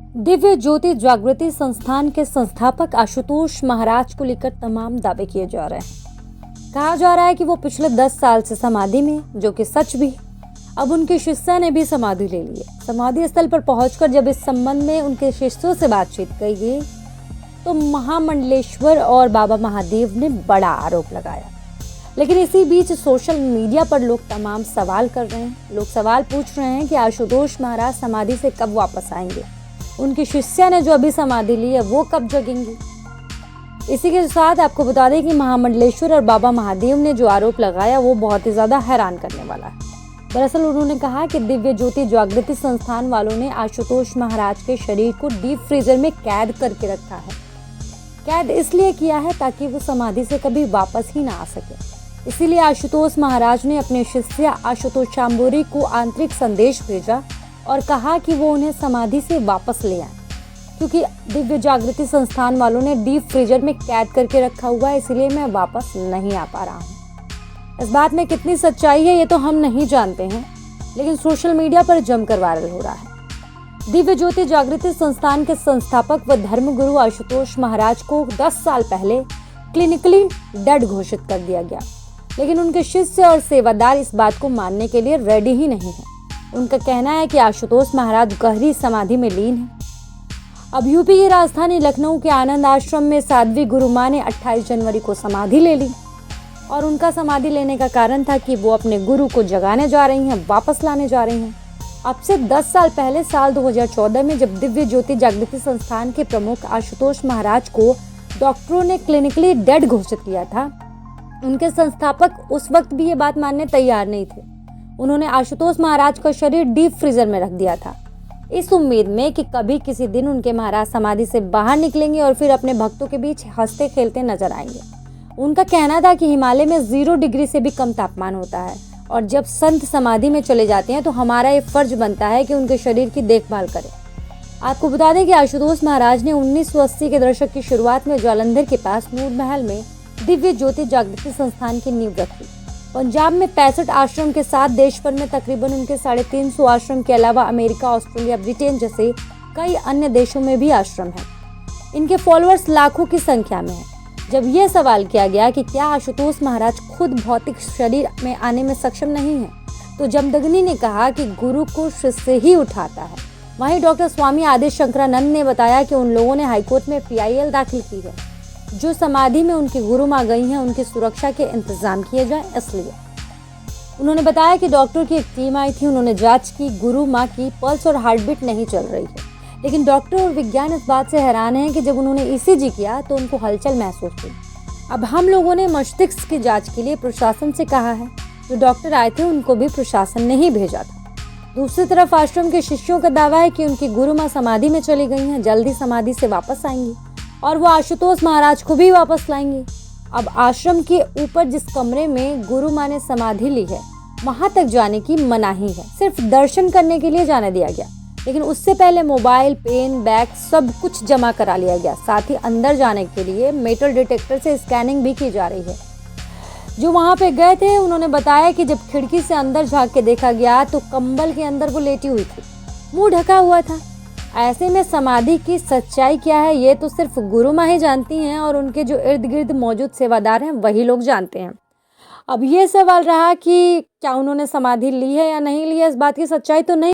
दिव्य ज्योति जागृति संस्थान के संस्थापक आशुतोष महाराज को लेकर तमाम दावे किए जा रहे हैं। कहा जा रहा है कि वो पिछले 10 साल से समाधि में, जो कि सच भी। अब उनके शिष्य ने भी समाधि ले ली है। समाधि स्थल पर पहुंचकर जब इस संबंध में उनके शिष्यों से बातचीत की गई तो महामंडलेश्वर और बाबा महादेव ने बड़ा आरोप लगाया। लेकिन इसी बीच सोशल मीडिया पर लोग तमाम सवाल कर रहे हैं। लोग सवाल पूछ रहे हैं कि आशुतोष महाराज समाधि से कब वापस आएंगे, उनकी शिष्या ने जो अभी समाधि ली है वो कब जगेंगी। इसी के साथ आपको बता दें कि महामंडलेश्वर और बाबा महादेव ने जो आरोप लगाया वो बहुत ही ज्यादा हैरान करने वाला है। दरअसल उन्होंने कहा कि दिव्य ज्योति जागृति संस्थान वालों ने आशुतोष महाराज के शरीर को डीप फ्रीजर में कैद करके रखा है। कैद इसलिए किया है ताकि वो समाधि से कभी वापस ही ना आ सके। इसीलिए आशुतोष महाराज ने अपने शिष्य आशुतोष शांबोरी को आंतरिक संदेश भेजा और कहा कि वो उन्हें समाधि से वापस ले आए, क्योंकि दिव्य जागृति संस्थान वालों ने डीप फ्रीजर में कैद करके रखा हुआ है, इसलिए मैं वापस नहीं आ पा रहा हूँ। इस बात में कितनी सच्चाई है ये तो हम नहीं जानते हैं, लेकिन सोशल मीडिया पर जमकर वायरल हो रहा है। दिव्य ज्योति जागृति संस्थान के संस्थापक व धर्मगुरु आशुतोष महाराज को 10 साल पहले क्लिनिकली डेड घोषित कर दिया गया, लेकिन उनके शिष्य और सेवादार इस बात को मानने के लिए रेडी ही नहीं है। उनका कहना है कि आशुतोष महाराज गहरी समाधि में लीन हैं। अब यूपी की राजधानी लखनऊ के आनंद आश्रम में साध्वी गुरु मां ने 28 जनवरी को समाधि ले ली और उनका समाधि लेने का कारण था कि वो अपने गुरु को जगाने जा रही हैं, वापस लाने जा रही हैं। अब से 10 साल पहले साल 2014 में जब दिव्य ज्योति जागृति संस्थान के प्रमुख आशुतोष महाराज को डॉक्टरों ने क्लिनिकली डेड घोषित किया था, उनके संस्थापक उस वक्त भी ये बात मानने तैयार नहीं थे। उन्होंने आशुतोष महाराज का शरीर डीप फ्रीजर में रख दिया था, इस उम्मीद में कि कभी किसी दिन उनके महाराज समाधि से बाहर निकलेंगे और फिर अपने भक्तों के बीच हंसते खेलते नजर आएंगे। उनका कहना था कि हिमालय में 0 डिग्री से भी कम तापमान होता है और जब संत समाधि में चले जाते हैं तो हमारा ये फर्ज बनता है कि उनके शरीर की देखभाल करें। आपको बता दें कि आशुतोष महाराज ने 1980 के दशक की शुरुआत में जालंधर के पास नूर महल में दिव्य ज्योति जागृति संस्थान की नींव रखी। पंजाब में 65 आश्रम के साथ देश भर में तकरीबन उनके 350 आश्रम के अलावा अमेरिका, ऑस्ट्रेलिया, ब्रिटेन जैसे कई अन्य देशों में भी आश्रम हैं। इनके फॉलोअर्स लाखों की संख्या में हैं। जब यह सवाल किया गया कि क्या आशुतोष महाराज खुद भौतिक शरीर में आने में सक्षम नहीं है, तो जमदग्नि ने कहा कि गुरु को शिष्य ही उठाता है। वहीं डॉक्टर स्वामी आदि शंकरानंद ने बताया कि उन लोगों ने हाईकोर्ट में PIL दाखिल की है, जो समाधि में उनकी गुरु मां गई हैं उनकी सुरक्षा के इंतजाम किए जाए इसलिए। उन्होंने बताया कि डॉक्टर की एक टीम आई थी, उन्होंने जांच की, गुरु मां की पल्स और हार्ट बीट नहीं चल रही है, लेकिन डॉक्टर और विज्ञान इस बात से हैरान है कि जब उन्होंने ECG किया तो उनको हलचल महसूस हुई। अब हम लोगों ने मस्तिष्क की जाँच के लिए प्रशासन से कहा है, जो डॉक्टर आए थे उनको भी प्रशासन ने ही भेजा था। दूसरी तरफ आश्रम के शिष्यों का दावा है कि उनकी गुरु मां समाधि में चली गई हैं, जल्दी समाधि से वापस आएंगी और वो आशुतोष महाराज को भी वापस लाएंगी। अब आश्रम के ऊपर जिस कमरे में गुरु मां ने समाधि ली है वहां तक जाने की मनाही है, सिर्फ दर्शन करने के लिए जाने दिया गया, लेकिन उससे पहले मोबाइल, पेन, बैग सब कुछ जमा करा लिया गया। साथ ही अंदर जाने के लिए मेटल डिटेक्टर से स्कैनिंग भी की जा रही है। जो वहां पे गए थे उन्होंने बताया कि जब खिड़की से अंदर झांक के देखा गया तो कंबल के अंदर वो लेटी हुई थी, मुंह ढका हुआ था। ऐसे में समाधि की सच्चाई क्या है ये तो सिर्फ गुरु मां ही जानती हैं और उनके जो इर्द गिर्द मौजूद सेवादार हैं वही लोग जानते हैं। अब ये सवाल रहा कि क्या उन्होंने समाधि ली है या नहीं ली है, इस बात की सच्चाई तो नहीं